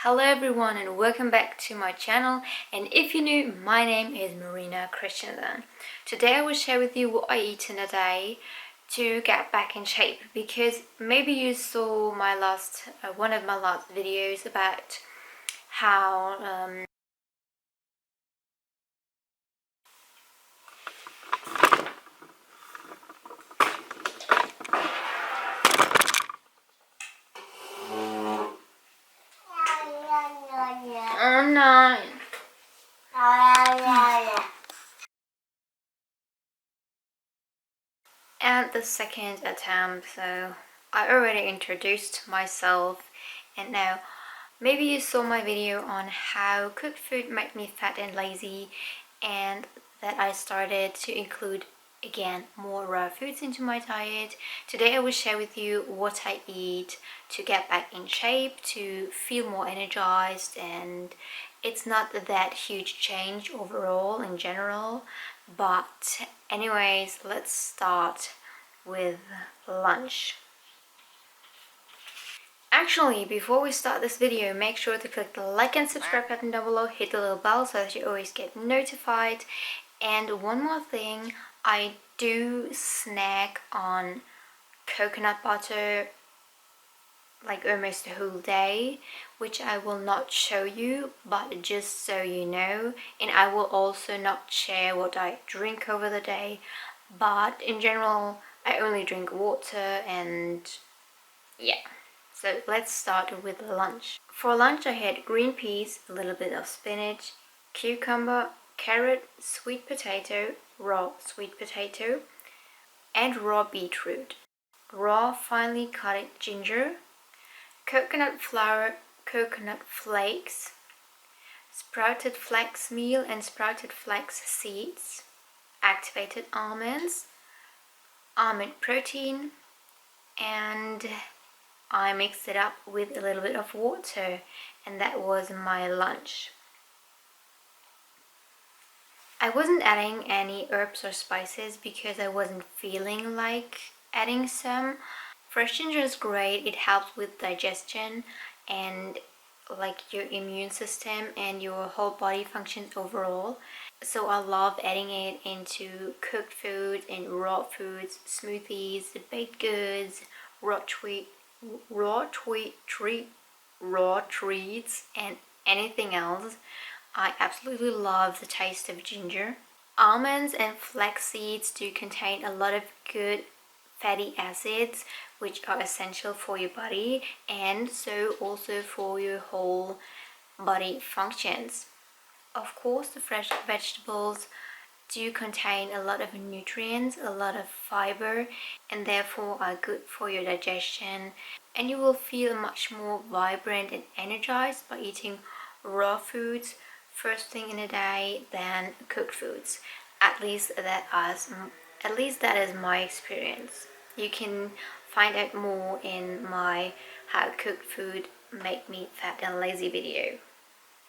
Hello everyone and welcome back to my channel, and if you're new, my name is Marina Christiansen. Today I will share with you what I eat in a day to get back in shape, because maybe you saw my one of my last videos about how oh no. And the second attempt, so I already introduced myself, and now maybe you saw my video on how cooked food made me fat and lazy, and that I started to include again more raw foods into my diet. Today I will share with you what I eat to get back in shape, to feel more energized, and it's not that huge change overall in general, but anyways, let's start with lunch. Actually, before we start this video, make sure to click the like and subscribe button down below, hit the little bell so that you always get notified. And one more thing, I do snack on coconut butter like almost the whole day, which I will not show you, but just so you know. And I will also not share what I drink over the day, but in general I only drink water. And yeah, so let's start with lunch. For lunch I had green peas, a little bit of spinach, cucumber, carrot, sweet potato, raw sweet potato, and raw beetroot, raw finely cut ginger, coconut flour, coconut flakes, sprouted flax meal and sprouted flax seeds, activated almonds, almond protein, and I mixed it up with a little bit of water, and that was my lunch. I wasn't adding any herbs or spices because I wasn't feeling like adding some. Fresh ginger is great, it helps with digestion and like your immune system and your whole body functions overall. So I love adding it into cooked foods and raw foods, smoothies, baked goods, raw treats, and anything else. I absolutely love the taste of ginger. Almonds and flax seeds do contain a lot of good fatty acids, which are essential for your body and so also for your whole body functions. Of course, the fresh vegetables do contain a lot of nutrients, a lot of fiber, and therefore are good for your digestion, and you will feel much more vibrant and energized by eating raw foods first thing in the day than cooked foods. At least that is my experience. You can find out more in my how cooked food make me fat and lazy video.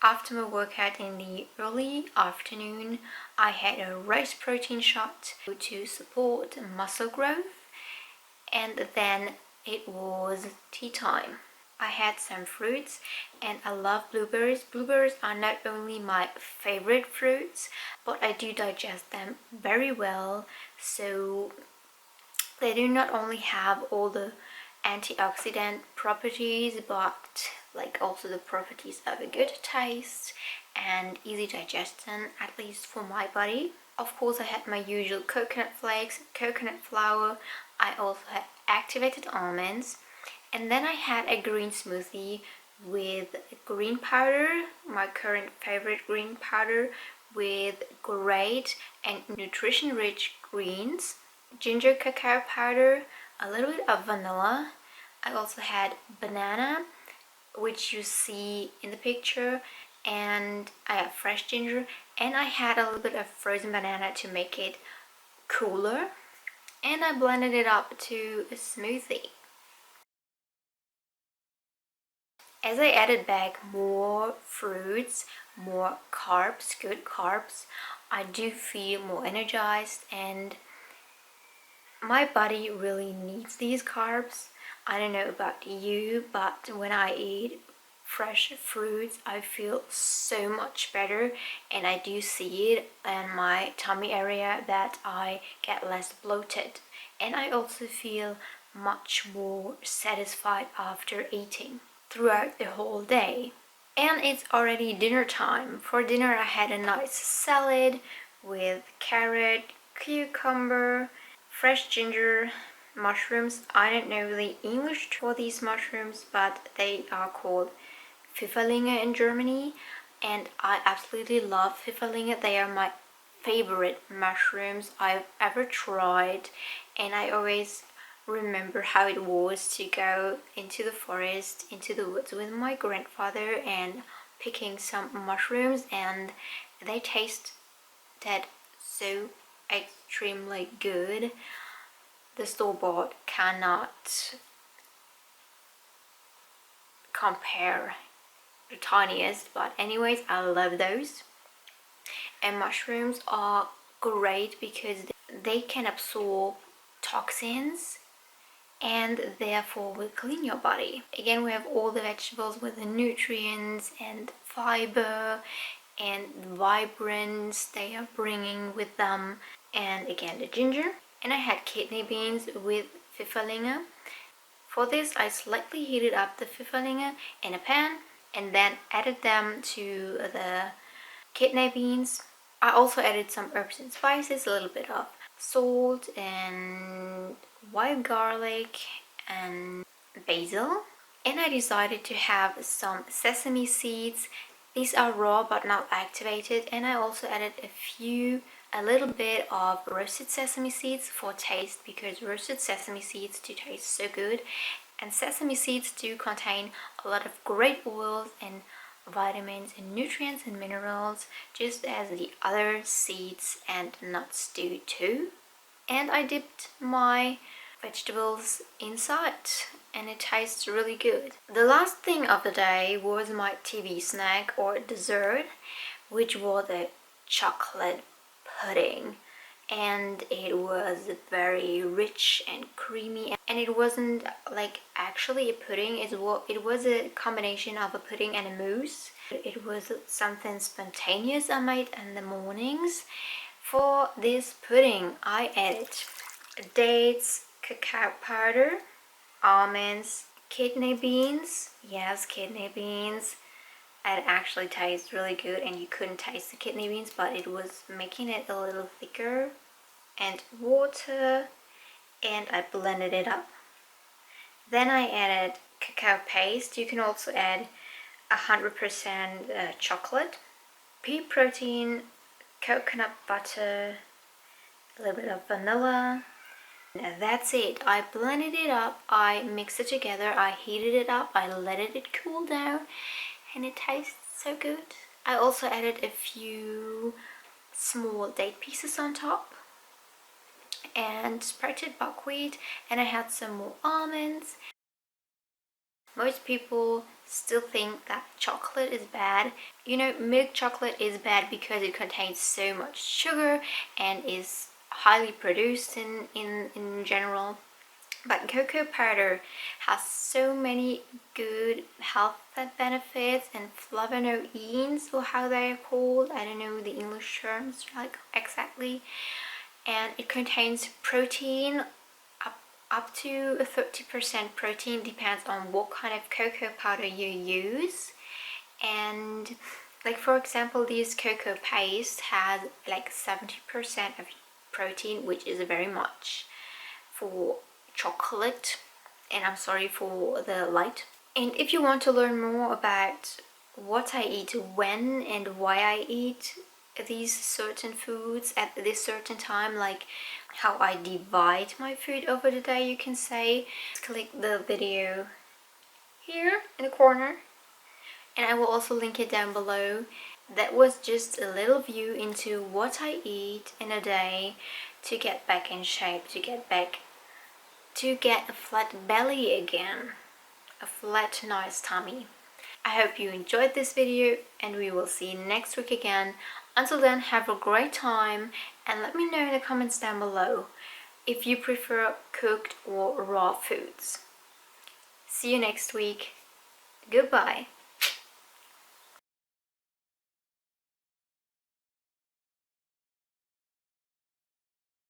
After my workout in the early afternoon, I had a rice protein shot to support muscle growth, and then it was tea time. I had some fruits, and I love blueberries. Blueberries are not only my favorite fruits, but I do digest them very well. So they do not only have all the antioxidant properties, but like also the properties of a good taste and easy digestion, at least for my body. Of course, I had my usual coconut flakes, coconut flour. I also had activated almonds, and then I had a green smoothie with green powder, my current favorite green powder, with great and nutrition-rich greens, ginger cacao powder, a little bit of vanilla. I also had banana, which you see in the picture, and I have fresh ginger, and I had a little bit of frozen banana to make it cooler, and I blended it up to a smoothie. As I added back more fruits, more carbs, good carbs, I do feel more energized, and my body really needs these carbs. I don't know about you, but when I eat fresh fruits, I feel so much better, and I do see it in my tummy area that I get less bloated, and I also feel much more satisfied after eating throughout the whole day. And it's already dinner time. For dinner I had a nice salad with carrot, cucumber, fresh ginger, mushrooms. I don't know the English for these mushrooms, but they are called Pfifferlinge in Germany, and I absolutely love Pfifferlinge. They are my favorite mushrooms I've ever tried, and I always remember how it was to go into the forest, into the woods with my grandfather and picking some mushrooms, and they tasted so extremely good. The store-bought cannot compare the tiniest, but anyways, I love those. And mushrooms are great because they can absorb toxins and therefore will clean your body. Again, we have all the vegetables with the nutrients and fiber and vibrance they are bringing with them, and again the ginger. And I had kidney beans with Pfifferlinge. For this I slightly heated up the Pfifferlinge in a pan and then added them to the kidney beans. I also added some herbs and spices, a little bit of salt and white garlic and basil. And I decided to have some sesame seeds. These are raw but not activated, and I also added a little bit of roasted sesame seeds for taste, because roasted sesame seeds do taste so good, and sesame seeds do contain a lot of great oils and vitamins and nutrients and minerals, just as the other seeds and nuts do too. And I dipped my vegetables inside, and it tastes really good. The last thing of the day was my TV snack or dessert, which was a chocolate pudding, and it was very rich and creamy, and it wasn't like actually a pudding. It was a combination of a pudding and a mousse. It was something spontaneous I made in the mornings. For this pudding I added dates, cacao powder, almonds, kidney beans. Yes, kidney beans. It actually tastes really good, and you couldn't taste the kidney beans, but it was making it a little thicker. And water, and I blended it up. Then I added cacao paste. You can also add 100% chocolate, pea protein, coconut butter, a little bit of vanilla. Now that's it. I blended it up, I mixed it together, I heated it up, I let it cool down, and it tastes so good. I also added a few small date pieces on top and sprouted buckwheat, and I had some more almonds. Most people still think that chocolate is bad. You know, milk chocolate is bad because it contains so much sugar and is highly produced in general. But cocoa powder has so many good health benefits, and flavonoids, or how they are called, I don't know the English terms like exactly. And it contains protein, up to 30% protein, depends on what kind of cocoa powder you use. And like for example, this cocoa paste has like 70% of protein, which is very much for chocolate, and I'm sorry for the light. And if you want to learn more about what I eat, when and why I eat these certain foods at this certain time, like how I divide my food over the day, you can say, click the video here in the corner, and I will also link it down below. That was just a little view into what I eat in a day to get back in shape, to get a flat belly again, a flat nice tummy. I hope you enjoyed this video, and we will see you next week again. Until then, have a great time, and let me know in the comments down below if you prefer cooked or raw foods. See you next week. Goodbye.